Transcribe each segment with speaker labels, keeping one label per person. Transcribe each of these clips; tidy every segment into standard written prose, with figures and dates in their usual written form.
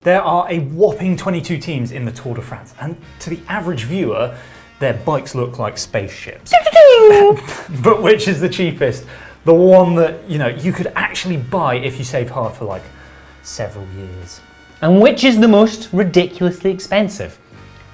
Speaker 1: There are a whopping 22 teams in the Tour de France, and to the average viewer, their bikes look like spaceships. But which is the cheapest? The one that, you could actually buy if you save hard for like several years.
Speaker 2: And which is the most ridiculously expensive?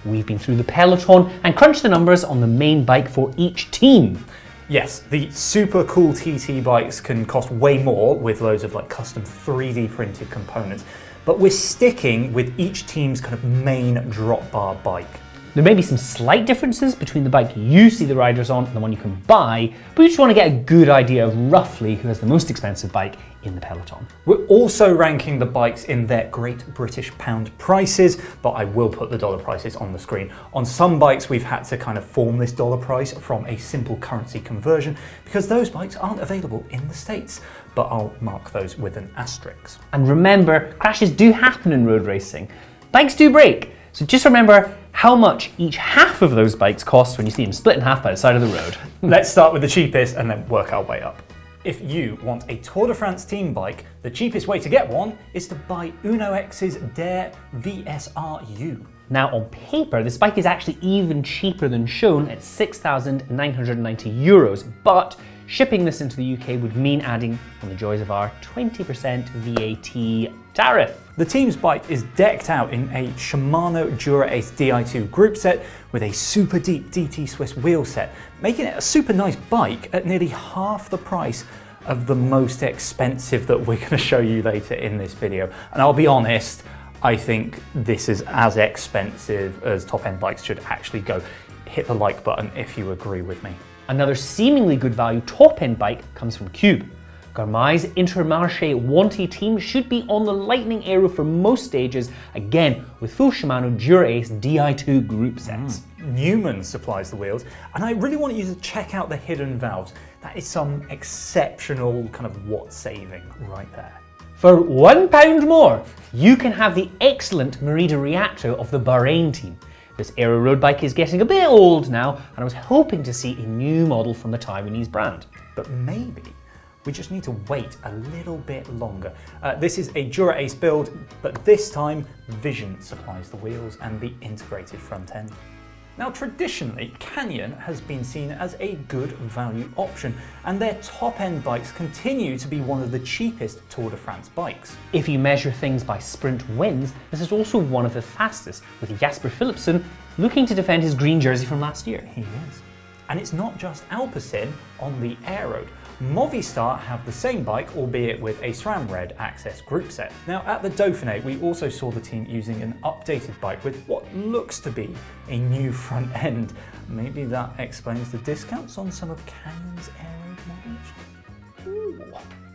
Speaker 2: We've been through the peloton and crunched the numbers on the main bike for each team.
Speaker 1: Yes, the super cool TT bikes can cost way more with loads of like custom 3D printed components, but we're sticking with each team's kind of main drop bar bike.
Speaker 2: There may be some slight differences between the bike you see the riders on and the one you can buy, but you just want to get a good idea of roughly who has the most expensive bike in the peloton.
Speaker 1: We're also ranking the bikes in their Great British Pound prices, but I will put the dollar prices on the screen. On some bikes we've had to kind of form this dollar price from a simple currency conversion because those bikes aren't available in the States, but I'll mark those with an asterisk.
Speaker 2: And remember, crashes do happen in road racing. Bikes do break, so just remember how much each half of those bikes costs when you see them split in half by the side of the road.
Speaker 1: Let's start with the cheapest and then work our way up. If you want a Tour de France team bike, the cheapest way to get one is to buy UnoX's Dare VSRU.
Speaker 2: Now on paper, this bike is actually even cheaper than shown at €6,990, but shipping this into the UK would mean adding on the joys of our 20% VAT tariff.
Speaker 1: The team's bike is decked out in a Shimano Dura-Ace Di2 group set with a super deep DT Swiss wheel set, making it a super nice bike at nearly half the price of the most expensive that we're going to show you later in this video. And I'll be honest, I think this is as expensive as top-end bikes should actually go. Hit the like button if you agree with me.
Speaker 2: Another seemingly good value top-end bike comes from Cube. Garmai's Intermarche Wanty team should be on the Litening Aero for most stages, again with full Shimano Dura-Ace Di2 group sets.
Speaker 1: Newman supplies the wheels, and I really want you to check out the hidden valves. That is some exceptional kind of watt saving right there.
Speaker 2: For £1 more, you can have the excellent Merida Reacto of the Bahrain team. This Aero road bike is getting a bit old now, and I was hoping to see a new model from the Taiwanese brand.
Speaker 1: But maybe we just need to wait a little bit longer. This is a Dura-Ace build, but this time Vision supplies the wheels and the integrated front end. Now traditionally, Canyon has been seen as a good value option, and their top-end bikes continue to be one of the cheapest Tour de France bikes.
Speaker 2: If you measure things by sprint wins, this is also one of the fastest, with Jasper Philipsen looking to defend his green jersey from last year.
Speaker 1: He is. And it's not just Alpecin on the Aeroad. Movistar have the same bike, albeit with a SRAM Red Access group set. Now at the Dauphiné, we also saw the team using an updated bike with what looks to be a new front end. Maybe that explains the discounts on some of Canyon's Aeroad models. Ooh.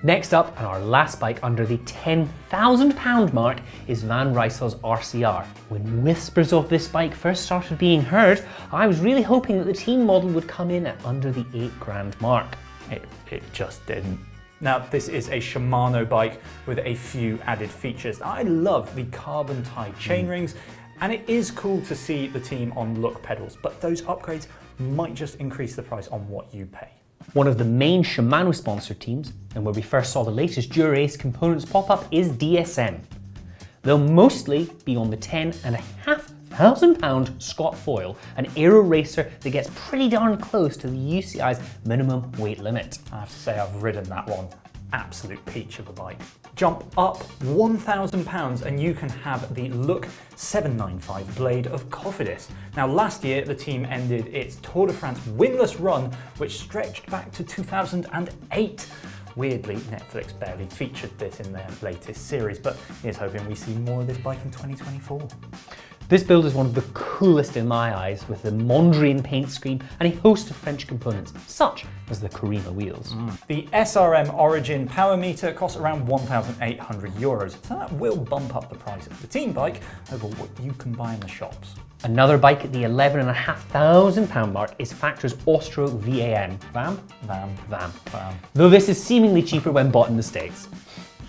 Speaker 2: Next up, and our last bike under the £10,000 mark, is Van Rysel's RCR. When whispers of this bike first started being heard, I was really hoping that the team model would come in at under the £8,000 mark.
Speaker 1: It just didn't. Now this is a Shimano bike with a few added features. I love the carbon tie chainrings, and it is cool to see the team on look pedals, but those upgrades might just increase the price on what you pay.
Speaker 2: One of the main Shimano sponsored teams, and where we first saw the latest Dura-Ace components pop up, is DSM. They'll mostly be on the £10,500 Scott foil, an aero racer that gets pretty darn close to the UCI's minimum weight limit.
Speaker 1: I have to say I've ridden that one. Absolute peach of a bike. Jump up £1,000 and you can have the Look 795 blade of Cofidis. Now last year the team ended its Tour de France winless run, which stretched back to 2008. Weirdly, Netflix barely featured this in their latest series, but here's hoping we see more of this bike in 2024.
Speaker 2: This build is one of the coolest in my eyes, with the Mondrian paint scheme and a host of French components, such as the Carima wheels.
Speaker 1: The SRM Origin power meter costs around €1,800, so that will bump up the price of the team bike over what you can buy in the shops.
Speaker 2: Another bike at the £11,500 mark is Factor's Ostro VAM. VAM. Though this is seemingly cheaper when bought in the States.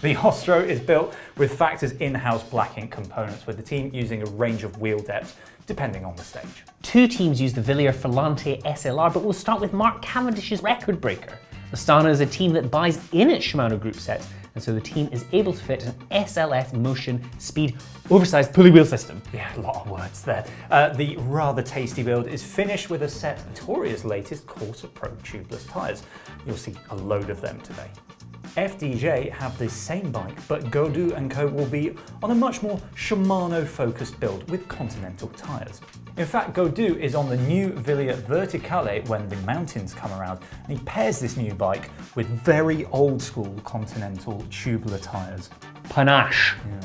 Speaker 1: The Ostro is built with Factor's in-house black ink components, with the team using a range of wheel depths depending on the stage.
Speaker 2: Two teams use the Wilier Filante SLR, but we'll start with Mark Cavendish's record breaker. Astana is a team that buys in its Shimano group sets and so the team is able to fit an SLF motion speed oversized pulley wheel system.
Speaker 1: Yeah, a lot of words there. The rather tasty build is finished with a set of Vittoria's latest Corsa Pro tubeless tyres. You'll see a load of them today. FDJ have the same bike, but Gaudu & Co will be on a much more Shimano-focused build with Continental tyres. In fact, Gaudu is on the new Wilier Verticale when the mountains come around, and he pairs this new bike with very old-school Continental tubular tyres.
Speaker 2: Panache.
Speaker 1: Yeah.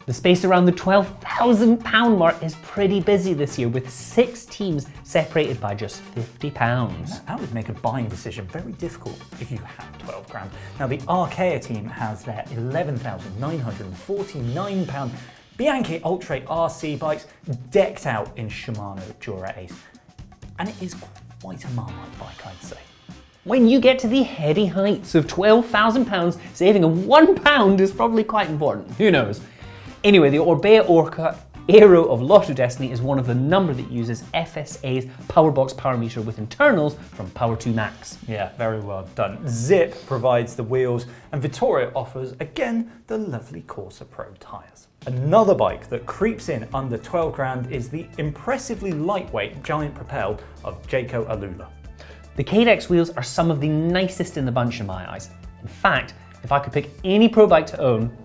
Speaker 2: The space around the £12,000 mark is pretty busy this year, with 6 teams separated by just £50.
Speaker 1: That would make a buying decision very difficult if you have 12 grand. Now, the Arkea team has their £11,949 Bianchi Oltre RC bikes decked out in Shimano Dura Ace. And it is quite a Marmite bike, I'd say.
Speaker 2: When you get to the heady heights of £12,000, saving a £1 is probably quite important. Who knows? Anyway, the Orbea Orca Aero of Lotto Dstny is one of the number that uses FSA's Powerbox power meter with internals from Power 2 Max.
Speaker 1: Yeah, very well done. Zip provides the wheels, and Vittoria offers, again, the lovely Corsa Pro tyres. Another bike that creeps in under 12 grand is the impressively lightweight giant Propel of Jayco Alula.
Speaker 2: The Cadex wheels are some of the nicest in the bunch in my eyes. In fact, if I could pick any pro bike to own,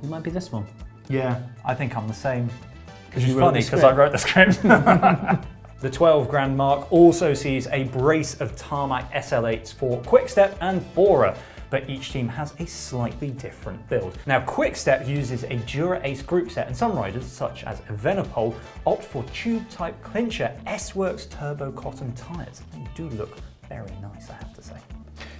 Speaker 2: it might be this one.
Speaker 1: Yeah, I think I'm the same.
Speaker 2: Which
Speaker 1: is funny because I wrote the script. The 12 grand mark also sees a brace of Tarmac SL8s for Quickstep and Bora, but each team has a slightly different build. Now, Quickstep uses a Dura Ace group set, and some riders, such as Evenepoel, opt for tube-type clincher S-Works turbo cotton tyres. They do look very nice, I have to say.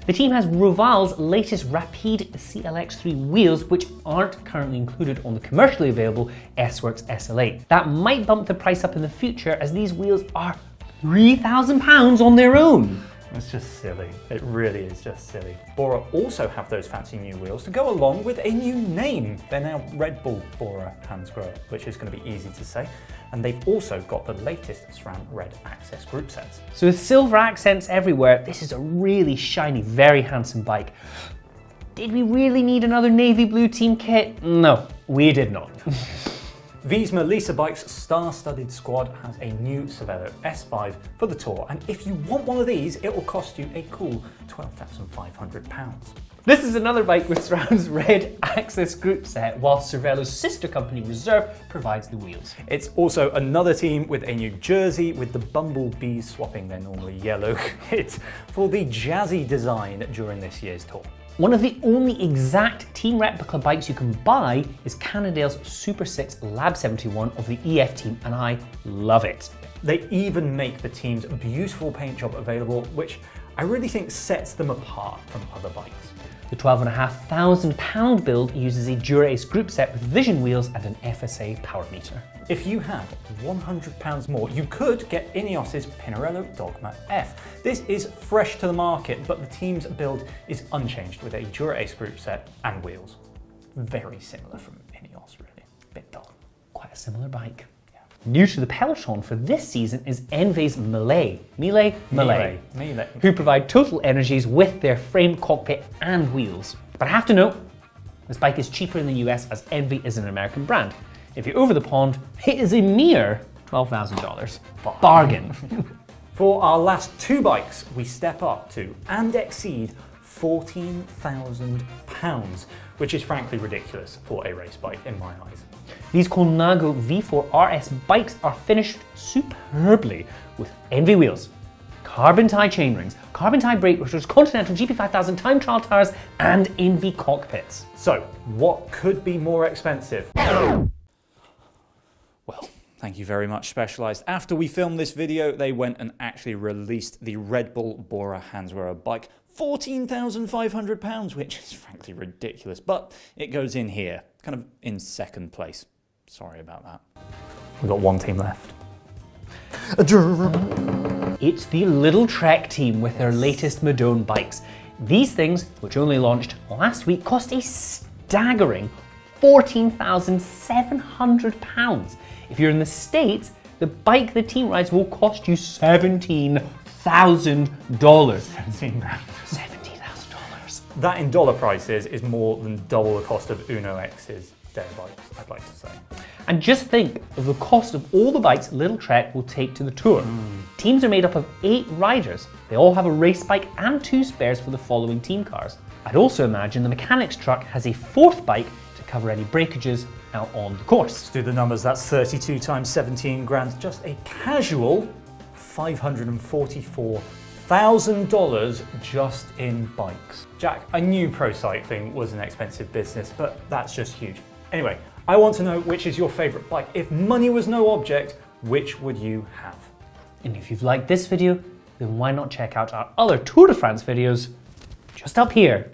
Speaker 2: The team has Roval's latest Rapide CLX3 wheels, which aren't currently included on the commercially available S-Works SL8. That might bump the price up in the future, as these wheels are £3,000 on their own.
Speaker 1: It's just silly. It really is just silly. Bora also have those fancy new wheels to go along with a new name. They're now Red Bull Bora Hansgrohe, which is going to be easy to say. And they've also got the latest SRAM Red Access group sets.
Speaker 2: So with silver accents everywhere, this is a really shiny, very handsome bike. Did we really need another navy blue team kit? No, we did not.
Speaker 1: Wiesma Lisa Bikes' star-studded squad has a new Cervelo S5 for the Tour, and if you want one of these, it will cost you a cool £12,500.
Speaker 2: This is another bike with SRAM's Red Access group set, while Cervelo's sister company Reserve provides the wheels.
Speaker 1: It's also another team with a new jersey, with the bumblebees swapping their normally yellow kit for the jazzy design during this year's Tour.
Speaker 2: One of the only exact team replica bikes you can buy is Cannondale's Super 6 Lab 71 of the EF team, and I love it.
Speaker 1: They even make the team's beautiful paint job available, which I really think sets them apart from other bikes.
Speaker 2: The £12,500 build uses a Dura Ace group set with Vision wheels and an FSA power meter.
Speaker 1: If you have £100 more, you could get Ineos's Pinarello Dogma F. This is fresh to the market, but the team's build is unchanged with a Dura Ace group set and wheels. Very similar from Ineos, really. Bit dull.
Speaker 2: Quite a similar bike. Yeah. New to the peloton for this season is Envey's Melee, who provide Total Energies with their frame, cockpit and wheels. But I have to note, this bike is cheaper in the US as Envey is an American brand. If you're over the pond, it is a mere $12,000. Bargain.
Speaker 1: For our last 2 bikes, we step up to and exceed £14,000, which is frankly ridiculous for a race bike in my eyes.
Speaker 2: These Colnago V4 RS bikes are finished superbly with Envey wheels, carbon tie chainrings, carbon tie brake rotors, Continental GP5000 time trial tyres and Envey cockpits.
Speaker 1: So, what could be more expensive? Well, thank you very much, Specialized. After we filmed this video, they went and actually released the Red Bull Bora Hansgrohe bike. £14,500, which is frankly ridiculous, but it goes in here, kind of in second place. Sorry about that. We've got one team left.
Speaker 2: It's the Little Trek team with their latest Madone bikes. These things, which only launched last week, cost a staggering £14,700. If you're in the States, the bike the team rides will cost you $17,000. $17,000.
Speaker 1: That in dollar prices is more than double the cost of Uno X's dare bikes, I'd like to say.
Speaker 2: And just think of the cost of all the bikes Little Trek will take to the tour. Teams are made up of 8 riders. They all have a race bike and 2 spares for the following team cars. I'd also imagine the mechanics truck has a 4th bike to cover any breakages out on the course.
Speaker 1: Let's do the numbers, that's 32 times 17 grand, just a casual $544,000 just in bikes. Jack, I knew pro cycling was an expensive business, but that's just huge. Anyway, I want to know which is your favourite bike. If money was no object, which would you have?
Speaker 2: And if you've liked this video, then why not check out our other Tour de France videos just up here.